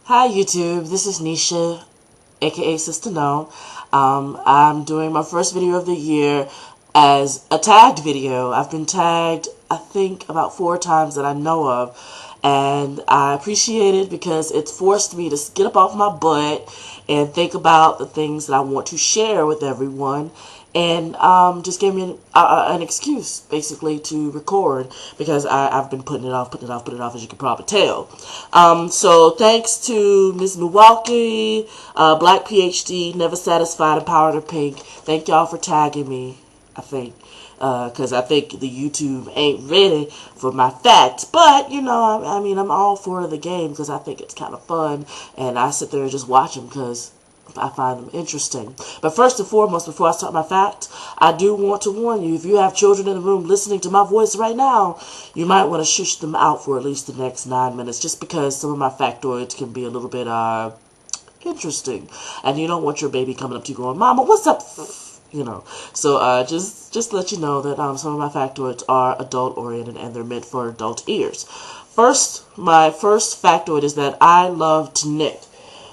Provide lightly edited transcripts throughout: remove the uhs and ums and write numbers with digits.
Hi YouTube, this is Nisha, aka Sister No. I'm doing my first video of the year as a tagged video. I've been tagged, I think, about 4 times that I know of, and I appreciate it because it's forced me to get up off my butt and think about the things that I want to share with everyone, and just gave me an excuse basically to record because I've been putting it off, as you can probably tell. So thanks to Ms. Milwaukee, Black PhD, Never Satisfied, and Power to Pink. Thank y'all for tagging me, I think. Because I think the YouTube ain't ready for my facts. But, you know, I mean, I'm all for the game because I think it's kind of fun. And I sit there and just watch them because I find them interesting. But first and foremost, before I start my facts, I do want to warn you, if you have children in the room listening to my voice right now, you might want to shush them out for at least the next 9 minutes, just because some of my factoids can be a little bit interesting. And you don't want your baby coming up to you going, "Mama, what's up?" You know. So just to let you know that some of my factoids are adult oriented and they're meant for adult ears. My first factoid is that I love to knit.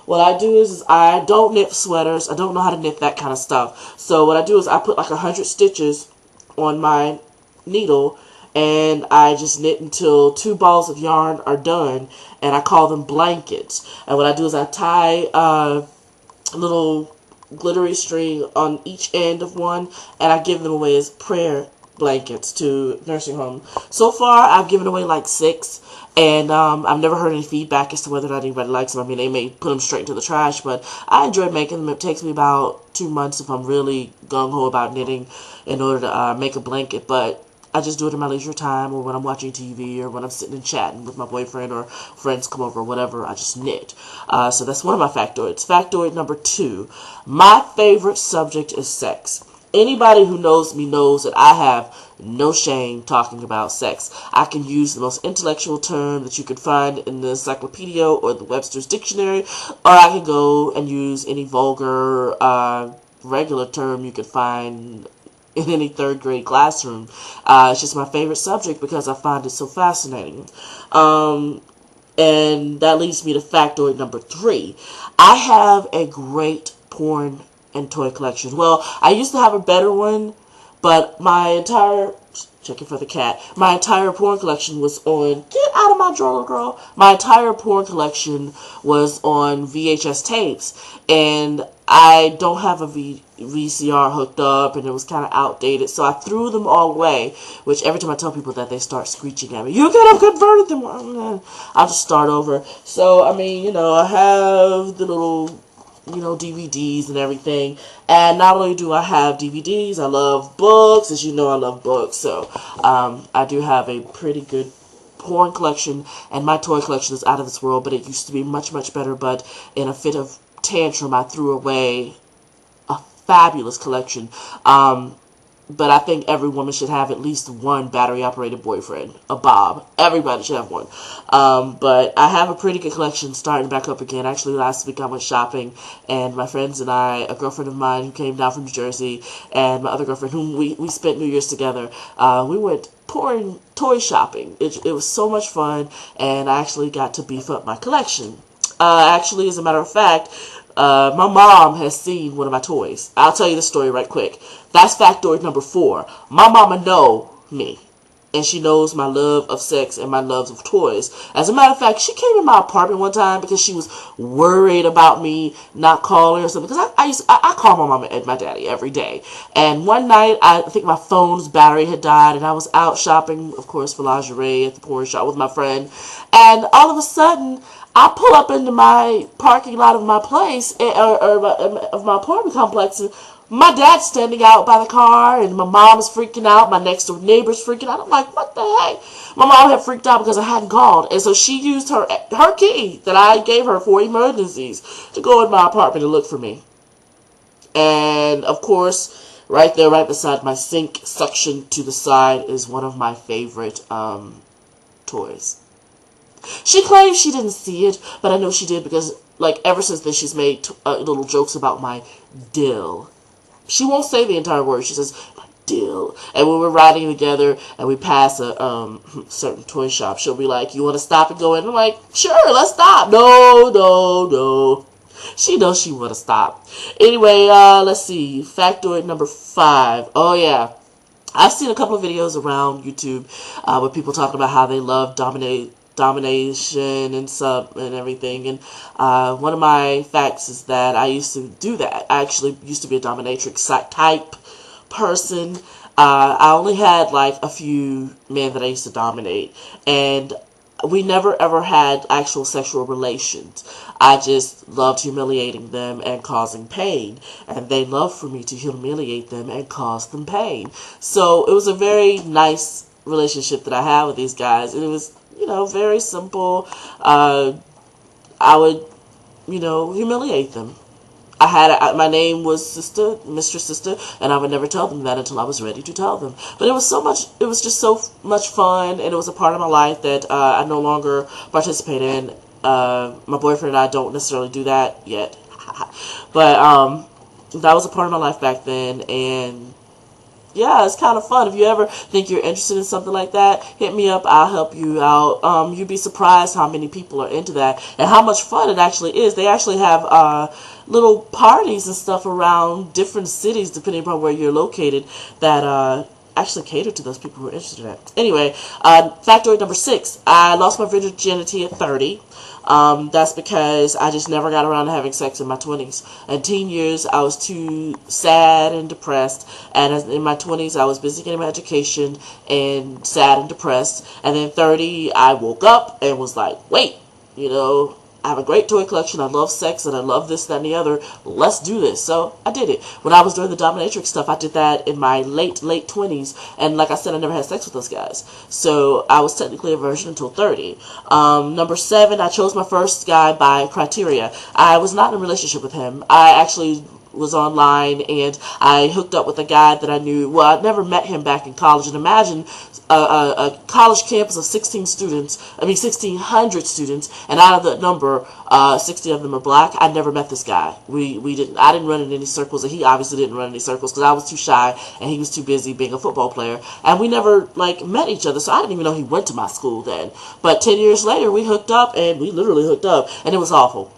What I do is I don't knit sweaters. I don't know how to knit that kind of stuff. So what I do is I put like 100 stitches on my needle and I just knit until 2 balls of yarn are done, and I call them blankets. And what I do is I tie a little glittery string on each end of one, and I give them away as prayer blankets to nursing home. So far, I've given away like 6, and I've never heard any feedback as to whether or not anybody likes them. I mean, they may put them straight into the trash, but I enjoy making them. It takes me about 2 months if I'm really gung-ho about knitting in order to make a blanket, but I just do it in my leisure time, or when I'm watching TV, or when I'm sitting and chatting with my boyfriend, or friends come over, or whatever. I just knit. So that's one of my factoids. Factoid number 2. My favorite subject is sex. Anybody who knows me knows that I have no shame talking about sex. I can use the most intellectual term that you could find in the encyclopedia or the Webster's Dictionary, or I can go and use any vulgar, regular term you could find in any 3rd grade classroom. It's just my favorite subject because I find it so fascinating. And that leads me to factoid number 3. I have a great porn and toy collection. Well, I used to have a better one, but my entire... checking for the cat. My entire porn collection was on... Get out of my drawer, girl. My entire porn collection was on VHS tapes, and I don't have a VCR hooked up, and it was kind of outdated, so I threw them all away, which every time I tell people that, they start screeching at me, "You could have converted them." I'll just start over. So, I mean, you know, I have the little, you know, DVDs and everything. And not only do I have DVDs, I love books. As you know, I love books. So, I do have a pretty good porn collection, and my toy collection is out of this world, but it used to be much, much better. But in a fit of tantrum, I threw away a fabulous collection. But I think every woman should have at least one battery-operated boyfriend, a Bob. Everybody should have one. But I have a pretty good collection starting back up again. Actually, last week I went shopping, and my friends and I, a girlfriend of mine who came down from New Jersey, and my other girlfriend, whom we spent New Year's together, we went pouring toy shopping. It was so much fun, and I actually got to beef up my collection. Actually, as a matter of fact, my mom has seen one of my toys. I'll tell you the story right quick. That's factoid number 4. My mama know me, and she knows my love of sex and my love of toys. As a matter of fact, she came in my apartment one time because she was worried about me not calling or something. Because I call my mama and my daddy every day. And one night, I think my phone's battery had died, and I was out shopping, of course, for lingerie at the porn shop with my friend. And all of a sudden, I pull up into my parking lot of my place, of my apartment complex, and my dad's standing out by the car, and my mom's freaking out. My next door neighbor's freaking out. I'm like, what the heck? My mom had freaked out because I hadn't called, and so she used her key that I gave her for emergencies to go in my apartment and look for me. And of course, right there, right beside my sink, suction to the side, is one of my favorite toys. She claims she didn't see it, but I know she did because, like, ever since then she's made little jokes about my dill. She won't say the entire word. She says, "My deal. And when we're riding together and we pass a certain toy shop, she'll be like, you want to stop and go in? I'm like, sure, let's stop. No, no, no. She knows she want to stop. Anyway, let's see. Factoid number 5. Oh, yeah. I've seen a couple of videos around YouTube with people talking about how they love domination and sub and everything. And one of my facts is that I used to do that. I actually used to be a dominatrix type person. I only had like a few men that I used to dominate, and we never ever had actual sexual relations. I just loved humiliating them and causing pain, and they loved for me to humiliate them and cause them pain. So it was a very nice relationship that I had with these guys, and it was, you know, very simple. I would, you know, humiliate them. My name was Mistress Sister, and I would never tell them that until I was ready to tell them. But it was just so much fun, and it was a part of my life that I no longer participate in. My boyfriend and I don't necessarily do that yet. But that was a part of my life back then, and yeah, it's kind of fun. If you ever think you're interested in something like that, hit me up. I'll help you out. You'd be surprised how many people are into that and how much fun it actually is. They actually have little parties and stuff around different cities, depending upon where you're located, that actually cater to those people who are interested in it. Anyway, factoid number 6. I lost my virginity at 30. That's because I just never got around to having sex in my 20s. In teen years, I was too sad and depressed, and in my 20s, I was busy getting my education and sad and depressed, and then 30, I woke up and was like, wait, you know, I have a great toy collection, I love sex, and I love this, that, and the other, let's do this. So I did it. When I was doing the dominatrix stuff, I did that in my late 20s, and like I said, I never had sex with those guys. So I was technically a virgin until 30. Number 7, I chose my first guy by criteria. I was not in a relationship with him. I actually was online, and I hooked up with a guy that I knew. Well, I'd never met him back in college, and imagine a college campus of 1600 students, and out of that number, 60 of them are black. I never met this guy. I didn't run in any circles, and he obviously didn't run any circles because I was too shy and he was too busy being a football player, and we never like met each other, so I didn't even know he went to my school then. But 10 years later, we hooked up, and we literally hooked up, and it was awful.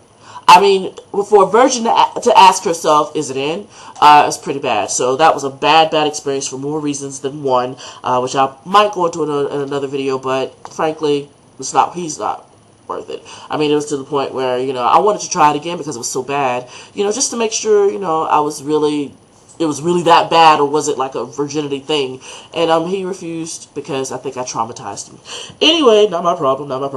I mean, for a virgin to ask herself, is it in? It's pretty bad. So that was a bad experience for more reasons than one, which I might go into in another video, but frankly, he's not worth it. I mean, it was to the point where, you know, I wanted to try it again because it was so bad, you know, just to make sure, you know, it was really that bad, or was it like a virginity thing? And he refused because I think I traumatized him. Anyway, not my problem. What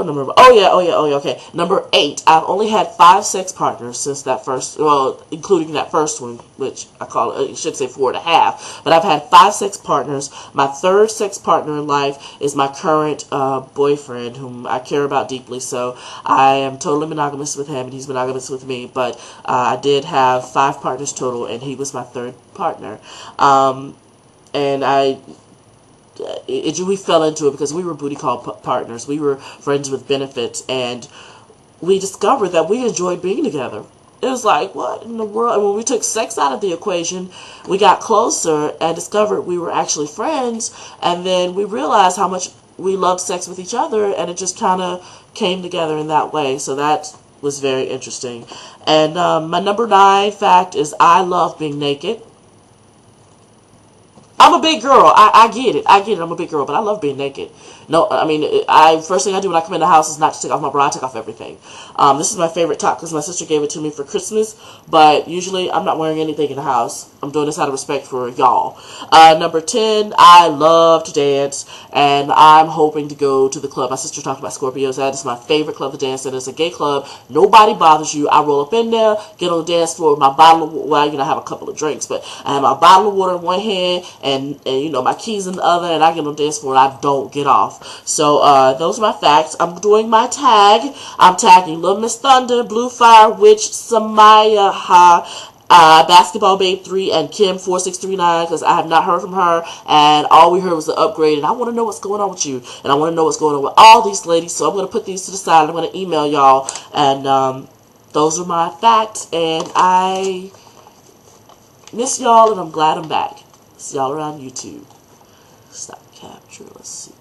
number? Oh yeah, okay. Number 8. I've only had 5 sex partners since that first, well, including that first one, which I should say 4.5. But I've had 5 sex partners. My 3rd sex partner in life is my current boyfriend, whom I care about deeply. So I am totally monogamous with him, and he's monogamous with me. But I did have 5 partners total, and he was my 3rd partner. And we fell into it because we were booty call partners. We were friends with benefits, and we discovered that we enjoyed being together. It was like, what in the world? And when we took sex out of the equation, we got closer and discovered we were actually friends, and then we realized how much we loved sex with each other, and it just kind of came together in that way. So that was very interesting. And my number 9 fact is I love being naked. I'm a big girl. I get it. I'm a big girl, but I love being naked. No, I mean, first thing I do when I come in the house is not to take off my bra. I take off everything. This is my favorite top because my sister gave it to me for Christmas, but usually I'm not wearing anything in the house. I'm doing this out of respect for y'all. Number 10, I love to dance, and I'm hoping to go to the club. My sister talked about Scorpios. That is my favorite club to dance in. It's a gay club. Nobody bothers you. I roll up in there, get on the dance floor with my bottle of, well, you know, I have a couple of drinks, but I have my bottle of water in one hand, and you know, my keys in the other, and I get on the dance floor and I don't get off. So those are my facts. I'm doing my tag. I'm tagging Little Miss Thunder, Blue Fire Witch, SUMAYYAHHA, Basketball Babe 3, and Kim 4639, because I have not heard from her, and all we heard was the upgrade, and I want to know what's going on with you, and I want to know what's going on with all these ladies. So I'm going to put these to the side. I'm going to email y'all, and those are my facts, and I miss y'all, and I'm glad I'm back. See y'all around YouTube. Stop capture. Let's see.